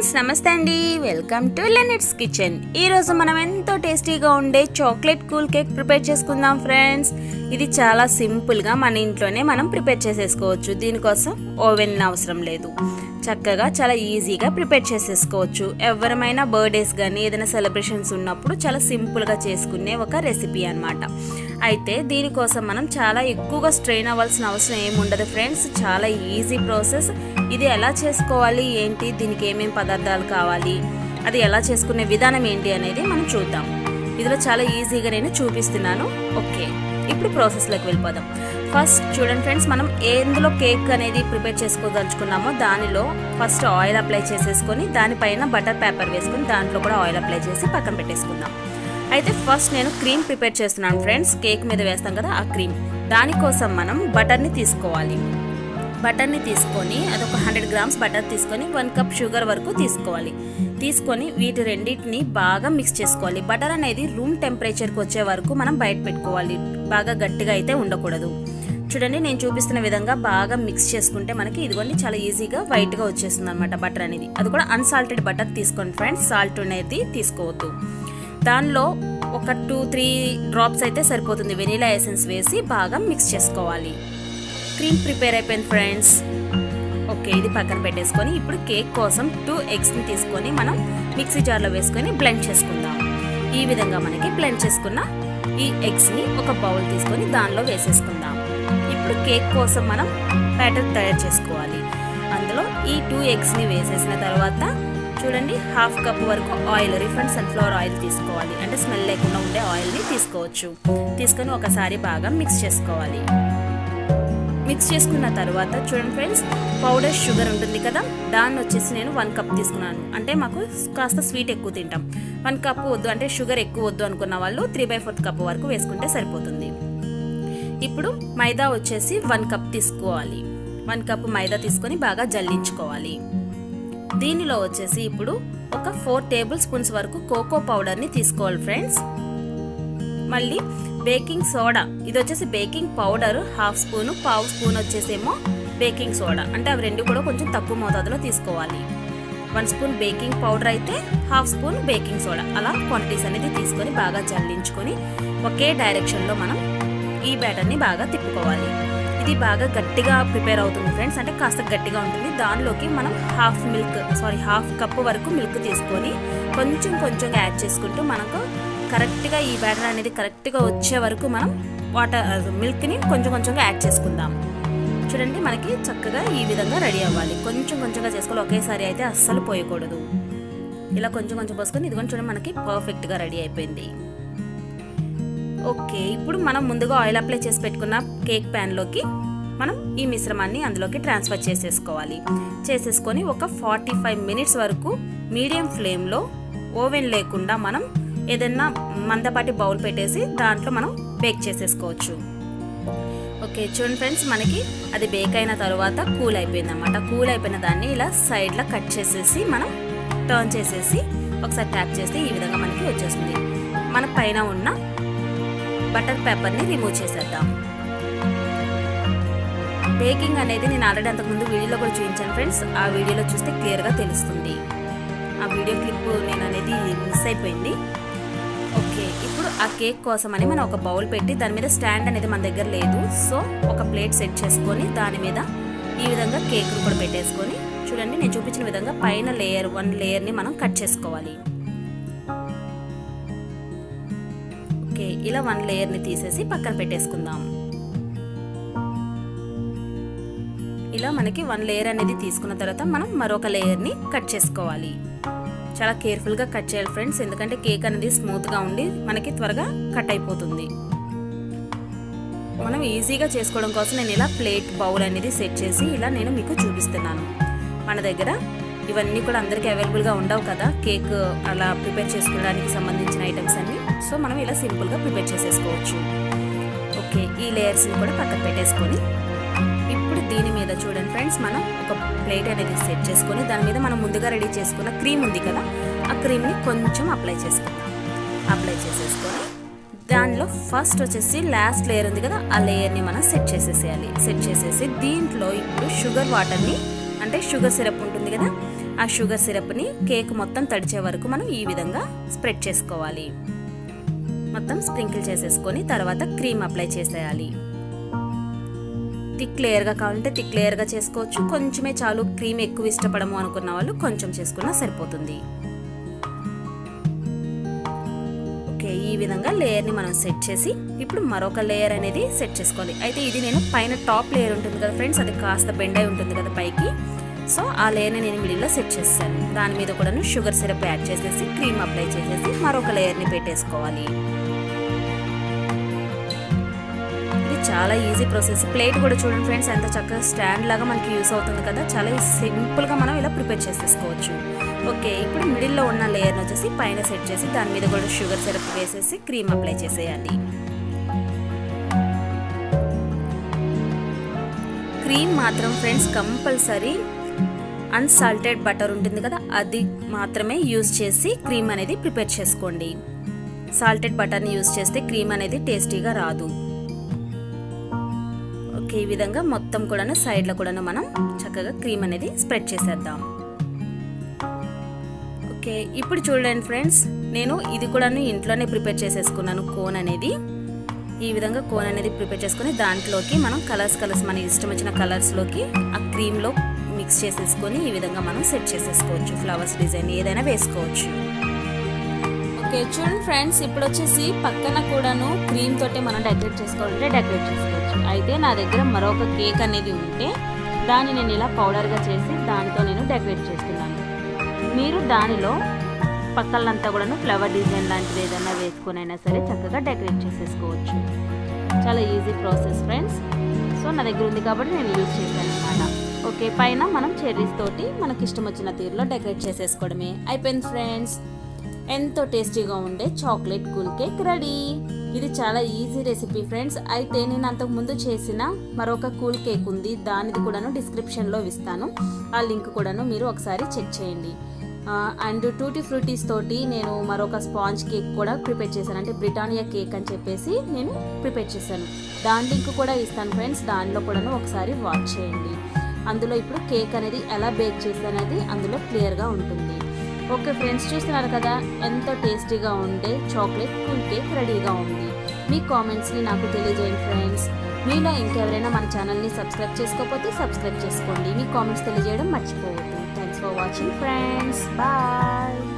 Friends నమస్తే అండి, welcome to లెనెట్స్ kitchen. ఈరోజు మనం ఎంతో టేస్టీగా ఉండే చాక్లెట్ కూల్ కేక్ ప్రిపేర్ చేసుకుందాం ఫ్రెండ్స్. ఇది చాలా సింపుల్గా మన ఇంట్లోనే మనం ప్రిపేర్ చేసేసుకోవచ్చు. దీనికోసం ఓవెన్ అవసరం లేదు, చక్కగా చాలా ఈజీగా ప్రిపేర్ చేసేసుకోవచ్చు. ఎవరైనా బర్త్డేస్ కానీ ఏదైనా సెలబ్రేషన్స్ ఉన్నప్పుడు చాలా సింపుల్గా చేసుకునే ఒక రెసిపీ అన్నమాట. అయితే దీనికోసం మనం చాలా ఎక్కువగా స్ట్రెయిన్ అవ్వాల్సిన అవసరం ఏముండదు ఫ్రెండ్స్. చాలా ఈజీ ప్రాసెస్. ఇది ఎలా చేసుకోవాలి ఏంటి, దీనికి ఏమేమి పదార్థాలు కావాలి, అది ఎలా చేసుకునే విధానం ఏంటి అనేది మనం చూద్దాం. ఇందులో చాలా ఈజీగా నేను చూపిస్తున్నాను. ఓకే, ఇప్పుడు ప్రాసెస్లోకి వెళ్ళిపోదాం. ఫస్ట్ చూడండి ఫ్రెండ్స్, మనం ఎందులో కేక్ అనేది ప్రిపేర్ చేసుకోదలుచుకున్నామో దానిలో ఫస్ట్ ఆయిల్ అప్లై చేసేసుకొని దానిపైన బటర్ పేపర్ వేసుకొని దాంట్లో కూడా ఆయిల్ అప్లై చేసి పక్కన పెట్టేసుకుందాం. అయితే ఫస్ట్ నేను క్రీమ్ ప్రిపేర్ చేస్తున్నాను ఫ్రెండ్స్. కేక్ మీద వేస్తాం కదా ఆ క్రీమ్, దానికోసం మనం బటర్ని తీసుకోవాలి. బటర్ని తీసుకొని అదొక 100 గ్రామ్స్ బటర్ తీసుకొని 1 కప్ షుగర్ వరకు తీసుకోవాలి. తీసుకొని వీటి రెండింటిని బాగా మిక్స్ చేసుకోవాలి. బటర్ అనేది రూమ్ టెంపరేచర్కి వచ్చే వరకు మనం బయట పెట్టుకోవాలి. బాగా గట్టిగా అయితే ఉండకూడదు. చూడండి, నేను చూపిస్తున్న విధంగా బాగా మిక్స్ చేసుకుంటే మనకి ఇదిగోండి చాలా ఈజీగా వైట్గా వచ్చేస్తుంది అనమాట బటర్ అనేది. అది కూడా అన్సాల్టెడ్ బటర్ తీసుకోండి ఫ్రెండ్స్, సాల్ట్ అనేది తీసుకోవద్దు. దానిలో ఒక 2-3 డ్రాప్స్ అయితే సరిపోతుంది వెనీలా ఎసెన్స్ వేసి బాగా మిక్స్ చేసుకోవాలి. క్రీమ్ ప్రిపేర్ అయిపోయింది ఫ్రెండ్స్. ఓకే, ఇది పక్కన పెట్టేసుకొని ఇప్పుడు కేక్ కోసం 2 ఎగ్స్ని తీసుకొని మనం మిక్సీ జార్లో వేసుకొని బ్లెండ్ చేసుకుందాం. ఈ విధంగా మనకి బ్లెండ్ చేసుకున్న ఈ ఎగ్స్ని ఒక బౌల్ తీసుకొని దానిలో వేసేసుకుందాం. ఇప్పుడు కేక్ కోసం మనం బ్యాటర్ తయారు చేసుకోవాలి. అందులో ఈ 2 ఎగ్స్ని వేసేసిన తర్వాత చూడండి 1/2 కప్ వరకు ఆయిల్, రిఫైండ్ సన్ఫ్లవర్ ఆయిల్ తీసుకోవాలి. అంటే స్మెల్ లేకుండా ఉండే ఆయిల్ని తీసుకోవచ్చు. తీసుకొని ఒకసారి బాగా మిక్స్ చేసుకోవాలి. మిక్స్ చేసుకున్న తర్వాత చూడండి ఫ్రెండ్స్, పౌడర్ షుగర్ ఉంటుంది కదా, దాన్ని వచ్చేసి నేను 1 కప్ తీసుకున్నాను. అంటే మాకు కాస్త స్వీట్ ఎక్కువ తింటాం. 1 కప్ వద్దు అంటే షుగర్ ఎక్కువ వద్దు అనుకున్న వాళ్ళు 3/4 కప్ వరకు వేసుకుంటే సరిపోతుంది. ఇప్పుడు మైదా వచ్చేసి 1 కప్ తీసుకోవాలి. 1 కప్ మైదా తీసుకొని బాగా జల్లించుకోవాలి. దీనిలో వచ్చేసి ఇప్పుడు ఒక 4 టేబుల్ స్పూన్స్ వరకు కోకో పౌడర్ని తీసుకోవాలి ఫ్రెండ్స్. మళ్ళీ బేకింగ్ సోడా, ఇది వచ్చేసి బేకింగ్ పౌడర్ 1/2 స్పూను, 1/2 స్పూన్ వచ్చేసేమో బేకింగ్ సోడా. అంటే అవి రెండు కూడా కొంచెం తక్కువ మోతాదులో తీసుకోవాలి. 1 స్పూన్ బేకింగ్ పౌడర్ అయితే 1/2 స్పూన్ బేకింగ్ సోడా, అలా క్వాంటిటీస్ అనేది తీసుకొని బాగా జల్లించుకొని ఒకే డైరెక్షన్లో మనం ఈ బ్యాటర్ని బాగా తిప్పుకోవాలి. ఇది బాగా గట్టిగా ప్రిపేర్ అవుతుంది ఫ్రెండ్స్, అంటే కాస్త గట్టిగా ఉంటుంది. దానిలోకి మనం 1/2 కప్ వరకు మిల్క్ తీసుకొని కొంచెం కొంచెంగా యాడ్ చేసుకుంటూ మనకు కరెక్ట్గా ఈ బ్యాటర్ అనేది కరెక్ట్గా వచ్చే వరకు మనం మిల్క్ని కొంచెం కొంచెంగా యాడ్ చేసుకుందాం. చూడండి, మనకి చక్కగా ఈ విధంగా రెడీ అవ్వాలి. కొంచెం కొంచెంగా చేసుకోవాలి, ఒకేసారి అయితే అస్సలు పోయకూడదు. ఇలా కొంచెం కొంచెం పోసుకొని ఇదిగోండి చూడండి మనకి పర్ఫెక్ట్గా రెడీ అయిపోయింది. ఓకే, ఇప్పుడు మనం ముందుగా ఆయిల్ అప్లై చేసి పెట్టుకున్న కేక్ ప్యాన్లోకి మనం ఈ మిశ్రమాన్ని అందులోకి ట్రాన్స్ఫర్ చేసేసుకొని ఒక 45 మినిట్స్ వరకు మీడియం ఫ్లేమ్లో ఓవెన్ లేకుండా మనం ఏదైనా మందపాటి బౌల్ పెట్టేసి దాంట్లో మనం బేక్ చేసేసుకోవచ్చు. ఓకే, చూడండి ఫ్రెండ్స్, మనకి అది బేక్ అయిన తర్వాత కూల్ అయిపోయింది అన్నమాట. కూల్ అయిపోయిన దాన్ని ఇలా సైడ్లో కట్ చేసేసి మనం టర్న్ చేసేసి ఒకసారి ట్యాప్ చేస్తే ఈ విధంగా మనకి వచ్చేస్తుంది. మన పైన ఉన్న బటర్ పేపర్ని రిమూవ్ చేసేద్దాం. బేకింగ్ అనేది నేను ఆల్రెడీ అంతకుముందు వీడియోలో కూడా చూపించాను ఫ్రెండ్స్. ఆ వీడియోలో చూస్తే క్లియర్గా తెలుస్తుంది. ఆ వీడియో క్లిప్ నేను అనేది మిస్ అయిపోయింది. ఓకే, ఇప్పుడు ఆ కేక్ కోసం అని మనం ఒక బౌల్ పెట్టి దాని మీద స్టాండ్ అనేది మన దగ్గర లేదు. సో ఒక ప్లేట్ సెట్ చేసుకొని దాని మీద ఈ విధంగా కేక్ కూడా పెట్టేసుకొని చూడండి నేను చూపించిన విధంగా పైన 1 లేయర్ని మనం కట్ చేసుకోవాలి. ఓకే, ఇలా 1 లేయర్ని తీసేసి పక్కన పెట్టేసుకుందాం. ఇలా మనకి 1 లేయర్ అనేది తీసుకున్న తర్వాత మనం మరొక లేయర్ని కట్ చేసుకోవాలి. చాలా కేర్ఫుల్గా కట్ చేయాలి ఫ్రెండ్స్, ఎందుకంటే కేక్ అనేది స్మూత్గా ఉండి మనకి త్వరగా కట్ అయిపోతుంది. మనం ఈజీగా చేసుకోవడం కోసం నేను ఇలా ప్లేట్ బౌల్ అనేది సెట్ చేసి ఇలా నేను మీకు చూపిస్తున్నాను. మన దగ్గర ఇవన్నీ కూడా అందరికీ అవైలబుల్గా ఉండవు కదా, కేక్ అలా ప్రిపేర్ చేసుకోవడానికి సంబంధించిన ఐటమ్స్ అన్నీ. సో మనం ఇలా సింపుల్గా ప్రిపేర్ చేసేసుకోవచ్చు. ఓకే, ఈ లేయర్స్ని కూడా పక్కన పెట్టేసుకొని ఇప్పుడు దీని మీద చూడండి ఫ్రెండ్స్, మనం ఒక ప్లేట్ అనేది సెట్ చేసుకొని దాని మీద మనం ముందుగా రెడీ చేసుకున్న క్రీమ్ ఉంది కదా, ఆ క్రీమ్ని కొంచెం అప్లై చేసుకుందాం. అప్లై చేసేసుకొని దానిలో ఫస్ట్ వచ్చేసి లాస్ట్ లేయర్ ఉంది కదా, ఆ లేయర్ని మనం సెట్ చేసేసేయాలి. సెట్ చేసేసి దీంట్లో ఇప్పుడు షుగర్ వాటర్ని, అంటే షుగర్ సిరప్ ఉంటుంది కదా, ఆ షుగర్ సిరప్ని కేక్ మొత్తం తడిచే వరకు మనం ఈ విధంగా స్ప్రెడ్ చేసుకోవాలి. మొత్తం స్ప్రింకిల్ చేసేసుకొని తర్వాత క్రీమ్ అప్లై చేసేయాలి. థిక్ లేయర్గా కావాలంటే థిక్ లేయర్గా చేసుకోవచ్చు. కొంచెమే చాలు, క్రీమ్ ఎక్కువ ఇష్టపడము అనుకున్న వాళ్ళు కొంచెం చేసుకున్నా సరిపోతుంది. ఓకే, ఈ విధంగా లేయర్ని మనం సెట్ చేసి ఇప్పుడు మరొక లేయర్ అనేది సెట్ చేసుకోవాలి. అయితే ఇది నేను పైన టాప్ లేయర్ ఉంటుంది కదా ఫ్రెండ్స్, అది కాస్త బెండ్ అయి ఉంటుంది కదా పైకి. సో ఆ లేయర్ని నేను మిడిల్లో సెట్ చేస్తాను. దాని మీద కూడా షుగర్ సిరప్ యాడ్ చేసేసి క్రీమ్ అప్లై చేసేసి మరొక లేయర్ని పెట్టేసుకోవాలి. ఇది చాలా ఈజీ ప్రాసెస్. ప్లేట్ కూడా చూడండి ఫ్రెండ్స్, ఎంత చక్కగా స్టాండ్ లాగా మనకి యూస్ అవుతుంది కదా. చాలా సింపుల్గా మనం ఇలా ప్రిపేర్ చేసేసుకోవచ్చు. ఓకే, ఇప్పుడు మిడిల్లో ఉన్న లేయర్ని వచ్చేసి పైన సెట్ చేసి దాని మీద కూడా షుగర్ సిరప్ వేసేసి క్రీమ్ అప్లై చేసేయాలి. క్రీమ్ మాత్రం ఫ్రెండ్స్ కంపల్సరీ అన్సాల్టెడ్ బటర్ ఉంటుంది కదా, అది మాత్రమే యూజ్ చేసి క్రీమ్ అనేది ప్రిపేర్ చేసుకోండి. సాల్టెడ్ బటర్ని యూజ్ చేస్తే క్రీమ్ అనేది టేస్టీగా రాదు. ఓకే, ఈ విధంగా మొత్తం కూడా సైడ్లో కూడా మనం చక్కగా క్రీమ్ అనేది స్ప్రెడ్ చేసేద్దాం. ఓకే, ఇప్పుడు చూడండి ఫ్రెండ్స్, నేను ఇది కూడా ఇంట్లోనే ప్రిపేర్ చేసేసుకున్నాను. కోన్ అనేది ఈ విధంగా కోన్ అనేది ప్రిపేర్ చేసుకుని దాంట్లోకి మనం కలర్స్ మన ఇష్టం వచ్చిన కలర్స్లోకి ఆ క్రీమ్లో మిక్స్ చేసేసుకొని ఈ విధంగా మనం సెట్ చేసేసుకోవచ్చు. ఫ్లవర్స్ డిజైన్ ఏదైనా వేసుకోవచ్చు. ఓకే, చూడండి ఫ్రెండ్స్, ఇప్పుడు వచ్చేసి పక్కన కూడాను క్రీమ్ తోటి మనం డెకరేట్ చేసుకోవాలంటే డెకరేట్ చేసుకోవచ్చు. అయితే నా దగ్గర మరొక కేక్ అనేది ఉంటే దాన్ని నేను ఇలా పౌడర్గా చేసి దానితో నేను డెకరేట్ చేస్తున్నాను. మీరు దానిలో పక్కలంతా కూడా ఫ్లవర్ డిజైన్ లాంటిది ఏదైనా వేసుకొని అయినా సరే చక్కగా డెకరేట్ చేసేసుకోవచ్చు. చాలా ఈజీ ప్రాసెస్ ఫ్రెండ్స్. సో నా దగ్గర ఉంది కాబట్టి నేను యూజ్ చేశాను అనమాట. ఓకే, పైన మనం చెర్రీస్ తోటి మనకి ఇష్టం వచ్చిన తీరులో డెకరేట్ చేసేసుకోవడమే. అయిపోయింది ఫ్రెండ్స్, ఎంతో టేస్టీగా ఉండే చాక్లెట్ కూల్ కేక్ రెడీ. ఇది చాలా ఈజీ రెసిపీ ఫ్రెండ్స్. అయితే నేను అంతకుముందు చేసిన మరొక కూల్ కేక్ ఉంది, దానిది కూడాను డిస్క్రిప్షన్లో ఇస్తాను. ఆ లింక్ కూడాను మీరు ఒకసారి చెక్ చేయండి. అండ్ టూటీ ఫ్రూటీస్ తోటి నేను మరొక స్పాంజ్ కేక్ కూడా ప్రిపేర్ చేశాను. అంటే బ్రిటానియా కేక్ అని చెప్పేసి నేను ప్రిపేర్ చేశాను. దాని లింక్ కూడా ఇస్తాను ఫ్రెండ్స్, దానిలో కూడాను ఒకసారి వాచ్ చేయండి. అందులో ఇప్పుడు కేక్ అనేది ఎలా బేక్ చేస్తాననేది అందులో క్లియర్గా ఉంటుంది. ఓకే ఫ్రెండ్స్, చూస్తున్నారు కదా ఎంతో టేస్టీగా ఉండే చాక్లెట్ కూల్ కేక్ రెడీగా ఉంది. మీ కామెంట్స్ని నాకు తెలియజేయండి ఫ్రెండ్స్. మీలో ఇంకెవరైనా మన ఛానల్ని సబ్స్క్రైబ్ చేసుకోకపోతే సబ్స్క్రైబ్ చేసుకోండి. మీ కామెంట్స్ తెలియజేయడం మర్చిపోవద్దు. Thanks for watching friends. Bye.